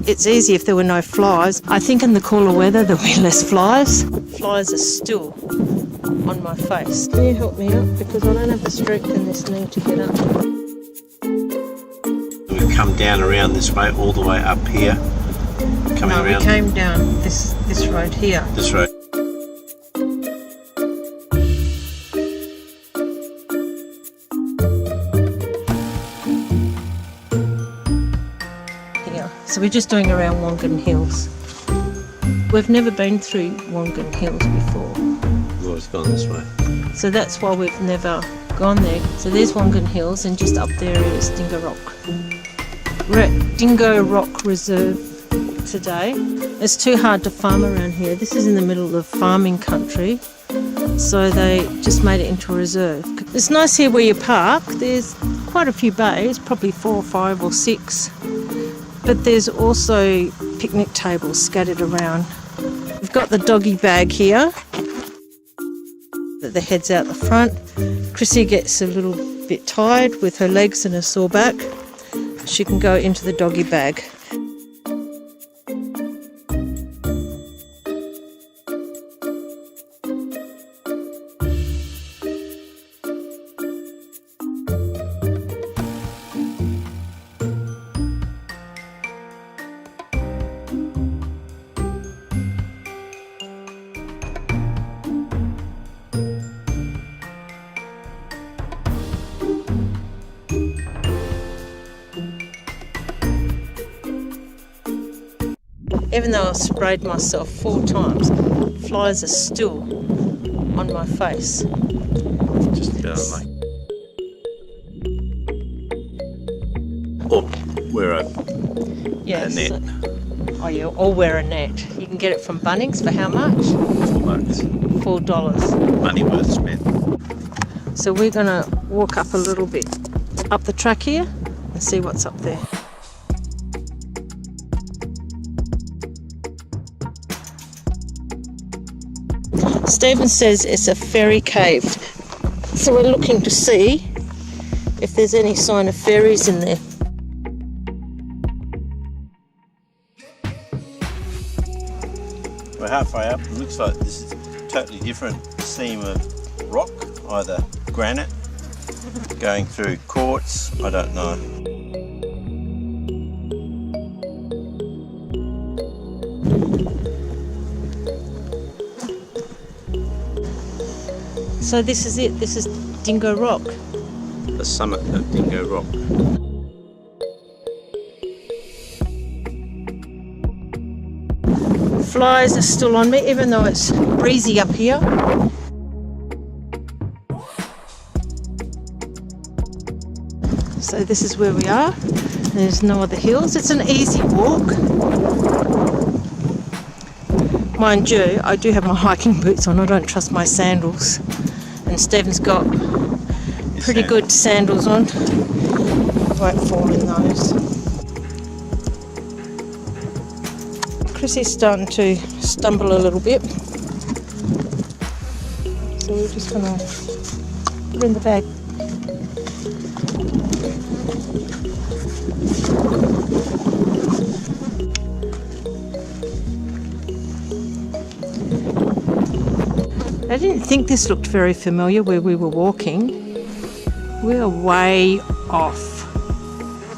It's easy if there were no flies. I think in the cooler weather there'll be less flies. Flies are still on my face. Can you help me up? Because I don't have the strength in this knee to get up. We come down around this way, all the way up here. Coming around. We came down this road here. This road. So we're just doing around Wongan Hills. We've never been through Wongan Hills before. We've always gone this way. So that's why we've never gone there. So there's Wongan Hills and just up there is Dingo Rock. We're at Dingo Rock Reserve today. It's too hard to farm around here. This is in the middle of farming country. So they just made it into a reserve. It's nice here where you park. There's quite a few bays, probably 4 or 5 or 6. But there's also picnic tables scattered around. We've got the doggy bag here. The head's out the front. Chrissy gets a little bit tired with her legs and a sore back. She can go into the doggy bag. Even though I've sprayed myself 4 times, flies are still on my face. Just about like. Or wear a net. Oh, you all wear a net. You can get it from Bunnings for how much? $4. $4. Money worth spent. So we're going to walk up a little bit up the track here and see what's up there. Stephen says it's a fairy cave, so we're looking to see if there's any sign of fairies in there. We're halfway up. It looks like this is a totally different seam of rock, either granite, going through quartz, I don't know. So this is it, this is Dingo Rock. The summit of Dingo Rock. Flies are still on me, even though it's breezy up here. So this is where we are. There's no other hills. It's an easy walk. Mind you, I do have my hiking boots on. I don't trust my sandals. And Stephen's got pretty good sandals on. Won't fall in those. Chrissy's starting to stumble a little bit. So we're just going to put her in the bag. I didn't think this looked very familiar where we were walking. We're way off.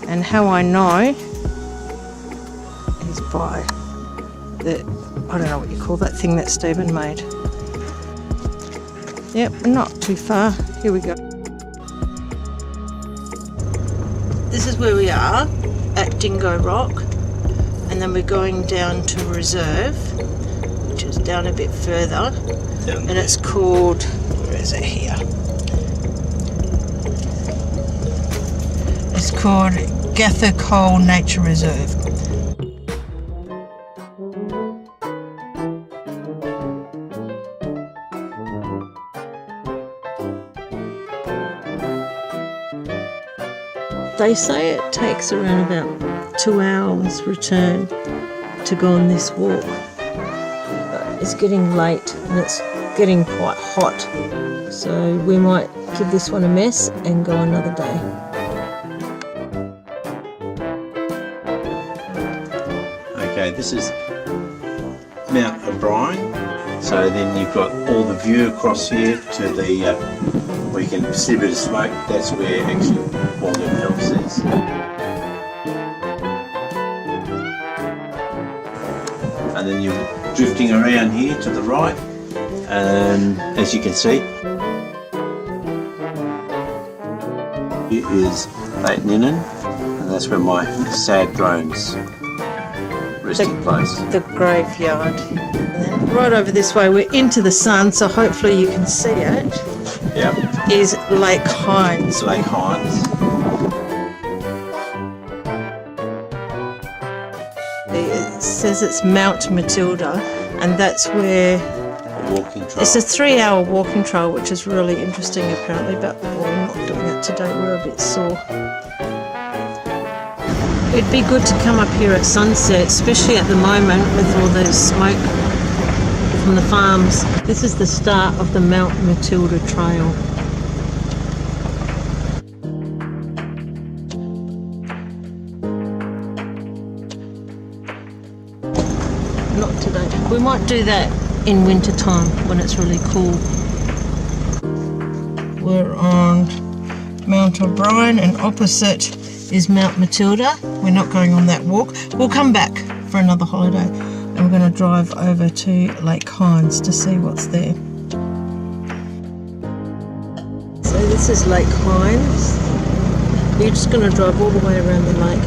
And how I know is by the, I don't know what you call that thing that Stephen made. Yep, we're not too far. Here we go. This is where we are at Dingo Rock. And then we're going down to Reserve, which is down a bit further. And it's called, where is it here? It's called Gathercole Nature Reserve. They say it takes around about 2 hours return to go on this walk. But it's getting late and it's getting quite hot, so we might give this one a miss and go another day. This is Mount O'Brien. So then you've got all the view across here to the where you can see a bit of smoke. That's where actually Wongan Hills is. And then you're drifting around here to the right, and as you can see, here is Lake Ninan, and that's where my sad drones resting place. The graveyard. And then right over this way, we're into the sun, so hopefully you can see it. Yep. Is Lake Hinds. Lake Hinds. It says it's Mount Matilda, and that's where Walking trail. it's a 3-hour walking trail, which is really interesting apparently, but we're not doing it today, we're a bit sore. It'd be good to come up here at sunset, especially at the moment with all the smoke from the farms. This is the start of the Mount Matilda Trail. Not today. We might do that in winter time when it's really cool. We're on Mount O'Brien, and opposite is Mount Matilda. We're not going on that walk. We'll come back for another holiday, and we're going to drive over to Lake Hinds to see what's there. So this is Lake Hinds. You're just going to drive all the way around the lake.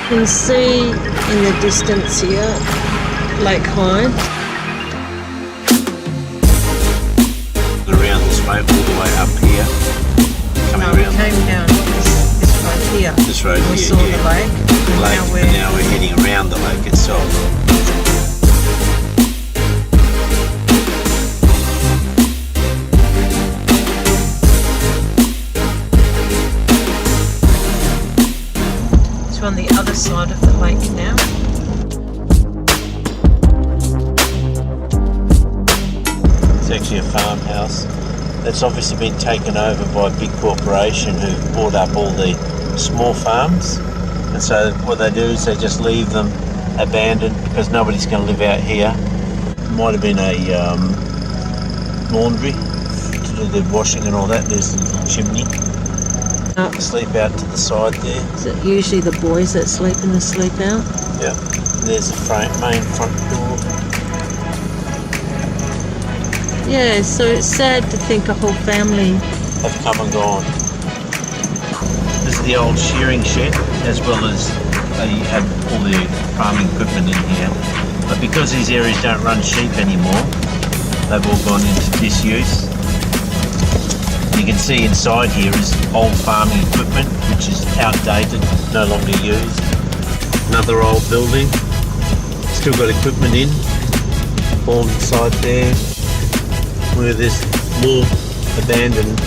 You can see in the distance here, Lake Hinds. Around this way, all the way up here. Coming We around came down this road here. this road We here. saw the lake. And now we're heading around the lake itself. We're on the other side of the lake now. It's actually a farmhouse that's obviously been taken over by a big corporation who bought up all the small farms, and so what they do is they just leave them abandoned because nobody's going to live out here. Might have been a laundry to do the washing and all that. There's the little chimney. Sleep out to the side there. Is it usually the boys that sleep in the sleep out? Yeah. There's the main front door. Yeah, so it's sad to think a whole family Have come and gone. This is the old shearing shed, as well as they have all the farming equipment in here. But because these areas don't run sheep anymore, they've all gone into disuse. You can see inside here is old farming equipment, which is outdated, no longer used. Another old building, still got equipment in, all inside there, where there's more abandoned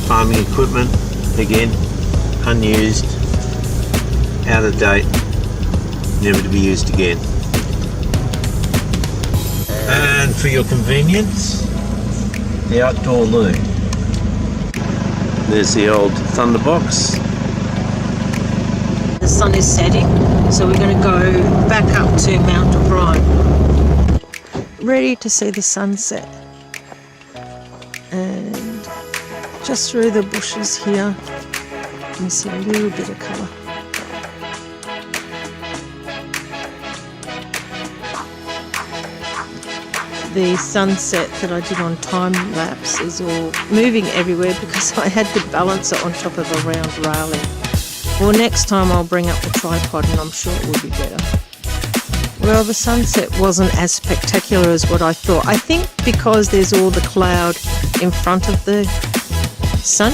farming equipment, again, unused, out of date, never to be used again. And for your convenience, the outdoor loo. There's the old thunderbox. the sun is setting, so we're going to go back up to Mount O'Brien. Ready to see the sunset. And just through the bushes here, you can see a little bit of colour. The sunset that I did on time lapse is all moving everywhere because I had to balance it on top of a round railing. Well, next time I'll bring up the tripod and I'm sure it will be better. Well, the sunset wasn't as spectacular as what I thought. I think because there's all the cloud in front of the sun,